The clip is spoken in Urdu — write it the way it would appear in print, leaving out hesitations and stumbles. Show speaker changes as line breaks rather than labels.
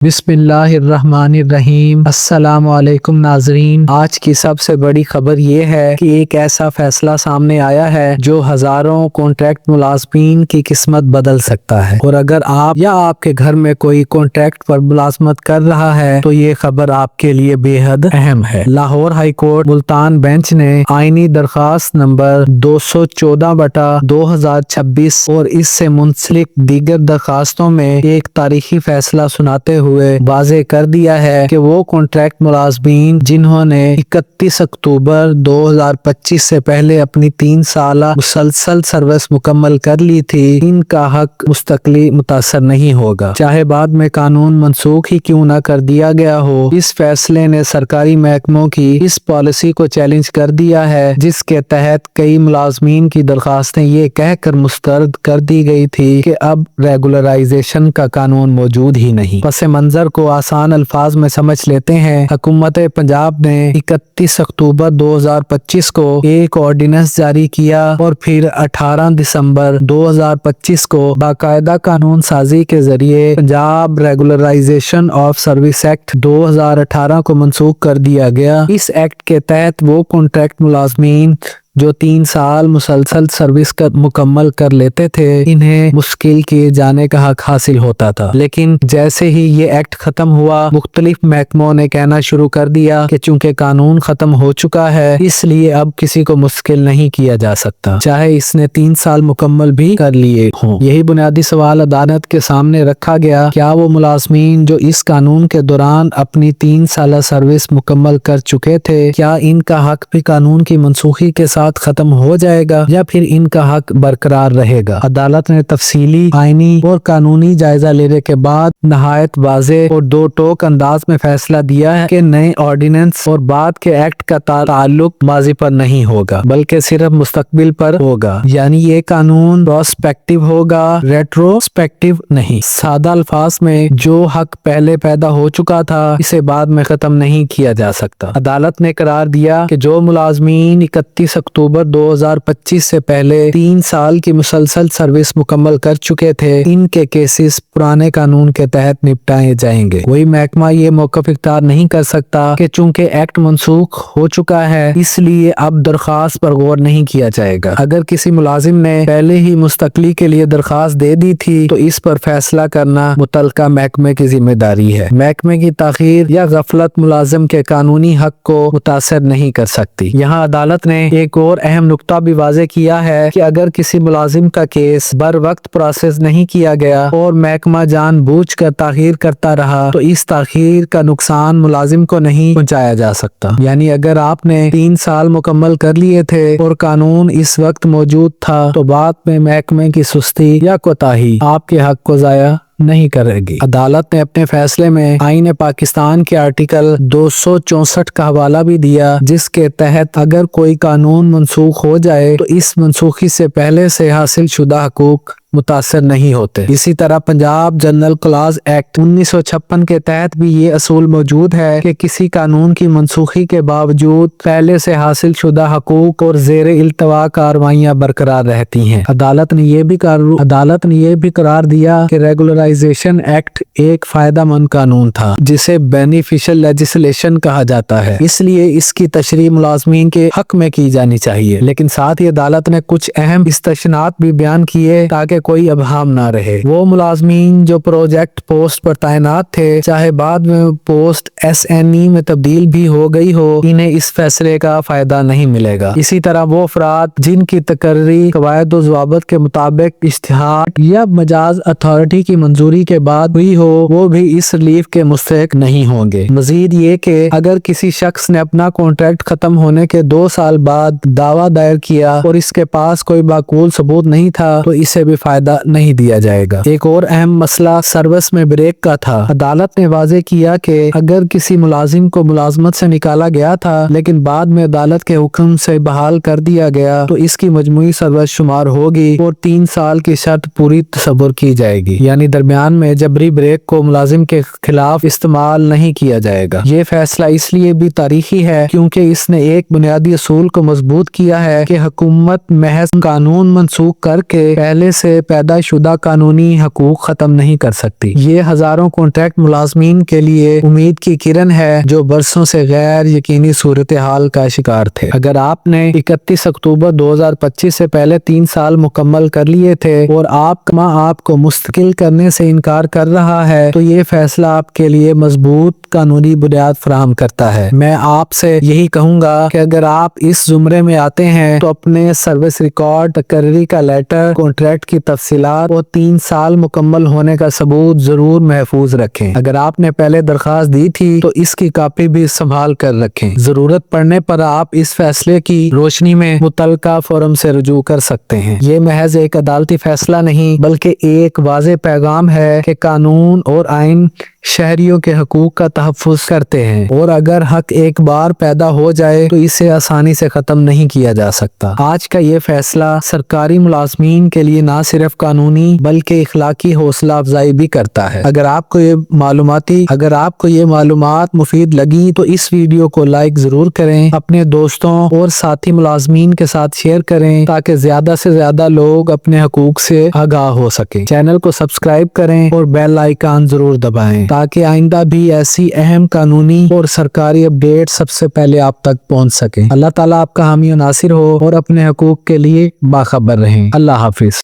بسم اللہ الرحمن الرحیم۔ السلام علیکم ناظرین، آج کی سب سے بڑی خبر یہ ہے کہ ایک ایسا فیصلہ سامنے آیا ہے جو ہزاروں کانٹریکٹ ملازمین کی قسمت بدل سکتا ہے، اور اگر آپ یا آپ کے گھر میں کوئی کانٹریکٹ پر ملازمت کر رہا ہے تو یہ خبر آپ کے لیے بے حد اہم ہے۔ Lahore high court Multan bench نے آئینی درخواست نمبر 214/2026 اور اس سے منسلک دیگر درخواستوں میں ایک تاریخی فیصلہ سناتے ہوئے واضح کر دیا ہے کہ وہ کانٹریکٹ ملازمین جنہوں نے 31 اکتوبر 2025 سے پہلے اپنی 3 سالہ مسلسل سروس مکمل کر لی تھی، ان کا حق مستقلی متاثر نہیں ہوگا، چاہے بعد میں قانون منسوخ ہی کیوں نہ کر دیا گیا ہو۔ اس فیصلے نے سرکاری محکموں کی اس پالیسی کو چیلنج کر دیا ہے جس کے تحت کئی ملازمین کی درخواستیں یہ کہہ کر مسترد کر دی گئی تھی کہ اب ریگولرائزیشن کا قانون موجود ہی نہیں۔ پس منظر کو آسان الفاظ میں سمجھ لیتے ہیں۔ حکومت پنجاب نے 31 اکتوبر 2025 کو ایک آرڈیننس جاری کیا اور پھر 18 دسمبر 2025 کو باقاعدہ قانون سازی کے ذریعے Punjab regularisation of service act 2018 کو منسوخ کر دیا گیا۔ اس ایکٹ کے تحت وہ کانٹریکٹ ملازمین جو 3 سال مسلسل سروس مکمل کر لیتے تھے انہیں مشکل کیے جانے کا حق حاصل ہوتا تھا، لیکن جیسے ہی یہ ایکٹ ختم ہوا مختلف محکموں نے کہنا شروع کر دیا کہ چونکہ قانون ختم ہو چکا ہے اس لیے اب کسی کو مشکل نہیں کیا جا سکتا، چاہے اس نے 3 سال مکمل بھی کر لیے ہوں۔ یہی بنیادی سوال عدالت کے سامنے رکھا گیا، کیا وہ ملازمین جو اس قانون کے دوران اپنی 3 سالہ سروس مکمل کر چکے تھے کیا ان کا حق بھی قانون کی منسوخی کے ساتھ ختم ہو جائے گا یا پھر ان کا حق برقرار رہے گا؟ عدالت نے تفصیلی آئینی اور قانونی جائزہ لینے کے بعد نہایت واضح اور دو ٹوک انداز میں فیصلہ دیا ہے کہ نئے آرڈیننس اور بعد کے ایکٹ کا تعلق ماضی پر نہیں ہوگا بلکہ صرف مستقبل پر ہوگا، یعنی یہ قانون پراسپیکٹیو ہوگا، ریٹروسپیکٹیو نہیں۔ سادہ الفاظ میں جو حق پہلے پیدا ہو چکا تھا اسے بعد میں ختم نہیں کیا جا سکتا۔ عدالت نے قرار دیا کہ جو ملازمین 31 اکتوبر 2025 سے پہلے 3 سال کی مسلسل سروس مکمل کر چکے تھے ان کے کیسز پرانے قانون کے تحت نپٹائے جائیں گے۔ کوئی محکمہ یہ موقف اختیار نہیں کر سکتا کہ چونکہ ایکٹ منسوخ ہو چکا ہے اس لیے اب درخواست پر غور نہیں کیا جائے گا۔ اگر کسی ملازم نے پہلے ہی مستقلی کے لیے درخواست دے دی تھی تو اس پر فیصلہ کرنا متعلقہ محکمے کی ذمہ داری ہے۔ محکمے کی تاخیر یا غفلت ملازم کے قانونی حق کو متاثر نہیں کر سکتی۔ یہاں عدالت نے ایک اور اہم نقطہ بھی واضح کیا ہے کہ اگر کسی ملازم کا کیس بر وقت پروسیس نہیں کیا گیا اور محکمہ جان بوجھ کر تاخیر کرتا رہا تو اس تاخیر کا نقصان ملازم کو نہیں پہنچایا جا سکتا، یعنی اگر آپ نے 3 سال مکمل کر لیے تھے اور قانون اس وقت موجود تھا تو بعد میں محکمے کی سستی یا کوتاہی آپ کے حق کو ضائع نہیں کرے گی۔ عدالت نے اپنے فیصلے میں آئین پاکستان کے آرٹیکل 264 کا حوالہ بھی دیا جس کے تحت اگر کوئی قانون منسوخ ہو جائے تو اس منسوخی سے پہلے سے حاصل شدہ حقوق متاثر نہیں ہوتے۔ اسی طرح پنجاب جنرل کلاز ایکٹ 1956 کے تحت بھی یہ اصول موجود ہے کہ کسی قانون کی منسوخی کے باوجود پہلے سے حاصل شدہ حقوق اور زیر التوا کارروائیاں برقرار رہتی ہیں۔ عدالت نے یہ بھی قرار دیا کہ ریگولرائزیشن ایکٹ ایک فائدہ مند قانون تھا جسے بینیفیشل لیجسلیشن کہا جاتا ہے، اس لیے اس کی تشریح ملازمین کے حق میں کی جانی چاہیے، لیکن ساتھ ہی عدالت نے کچھ اہم استثناءات بھی بیان کیے تاکہ کوئی ابہام نہ رہے۔ وہ ملازمین جو پروجیکٹ پوسٹ پر تعینات تھے چاہے بعد میں پوسٹ SNE میں تبدیل بھی ہو گئی ہو انہیں اس فیصلے کا فائدہ نہیں ملے گا۔ اسی طرح وہ افراد جن کی تقرری قواعد و ضوابط کے مطابق اشتہار یا مجاز اتھارٹی کی منظوری کے بعد ہوئی ہو وہ بھی اس ریلیف کے مستحق نہیں ہوں گے۔ مزید یہ کہ اگر کسی شخص نے اپنا کانٹریکٹ ختم ہونے کے 2 سال بعد دعویٰ دائر کیا اور اس کے پاس کوئی معقول ثبوت نہیں تھا تو اسے بھی فائدہ نہیں دیا جائے گا۔ ایک اور اہم مسئلہ سروس میں بریک کا تھا۔ عدالت نے واضح کیا کہ اگر کسی ملازم کو ملازمت سے نکالا گیا تھا لیکن بعد میں عدالت کے حکم سے بحال کر دیا گیا تو اس کی مجموعی سروس شمار ہوگی اور 3 سال کی شرط پوری تصور کی جائے گی، یعنی درمیان میں جبری بریک کو ملازم کے خلاف استعمال نہیں کیا جائے گا۔ یہ فیصلہ اس لیے بھی تاریخی ہے کیونکہ اس نے ایک بنیادی اصول کو مضبوط کیا ہے کہ حکومت محض قانون منسوخ کر کے پہلے سے سے پیدا شدہ قانونی حقوق ختم نہیں کر سکتی۔ یہ ہزاروں کانٹریکٹ ملازمین کے لیے امید کی کرن ہے جو برسوں سے غیر یقینی صورتحال کا شکار تھے۔ اگر آپ نے 31 اکتوبر 2025 سے پہلے 3 سال مکمل کر لیے تھے اور آپ کو مستقل کرنے سے انکار کر رہا ہے تو یہ فیصلہ آپ کے لیے مضبوط قانونی بنیاد فراہم کرتا ہے۔ میں آپ سے یہی کہوں گا کہ اگر آپ اس زمرے میں آتے ہیں تو اپنے سروس ریکارڈ، تقرری کا لیٹر، کانٹریکٹ کی تفصیلات اور 3 سال مکمل ہونے کا ثبوت ضرور محفوظ رکھیں۔ اگر آپ نے پہلے درخواست دی تھی تو اس کی کاپی بھی سنبھال کر رکھیں۔ ضرورت پڑنے پر آپ اس فیصلے کی روشنی میں متعلقہ فورم سے رجوع کر سکتے ہیں۔ یہ محض ایک عدالتی فیصلہ نہیں بلکہ ایک واضح پیغام ہے کہ قانون اور آئین شہریوں کے حقوق کا تحفظ کرتے ہیں، اور اگر حق ایک بار پیدا ہو جائے تو اسے آسانی سے ختم نہیں کیا جا سکتا۔ آج کا یہ فیصلہ سرکاری ملازمین کے لیے نہ صرف قانونی بلکہ اخلاقی حوصلہ افزائی بھی کرتا ہے۔ اگر آپ کو یہ معلومات مفید لگی تو اس ویڈیو کو لائک ضرور کریں، اپنے دوستوں اور ساتھی ملازمین کے ساتھ شیئر کریں تاکہ زیادہ سے زیادہ لوگ اپنے حقوق سے آگاہ ہو سکیں۔ چینل کو سبسکرائب کریں اور بیل آئیکن ضرور دبائیں تاکہ آئندہ بھی ایسی اہم قانونی اور سرکاری اپڈیٹ سب سے پہلے آپ تک پہنچ سکیں۔ اللہ تعالیٰ آپ کا حامی و ناصر ہو اور اپنے حقوق کے لیے باخبر رہیں۔ اللہ حافظ۔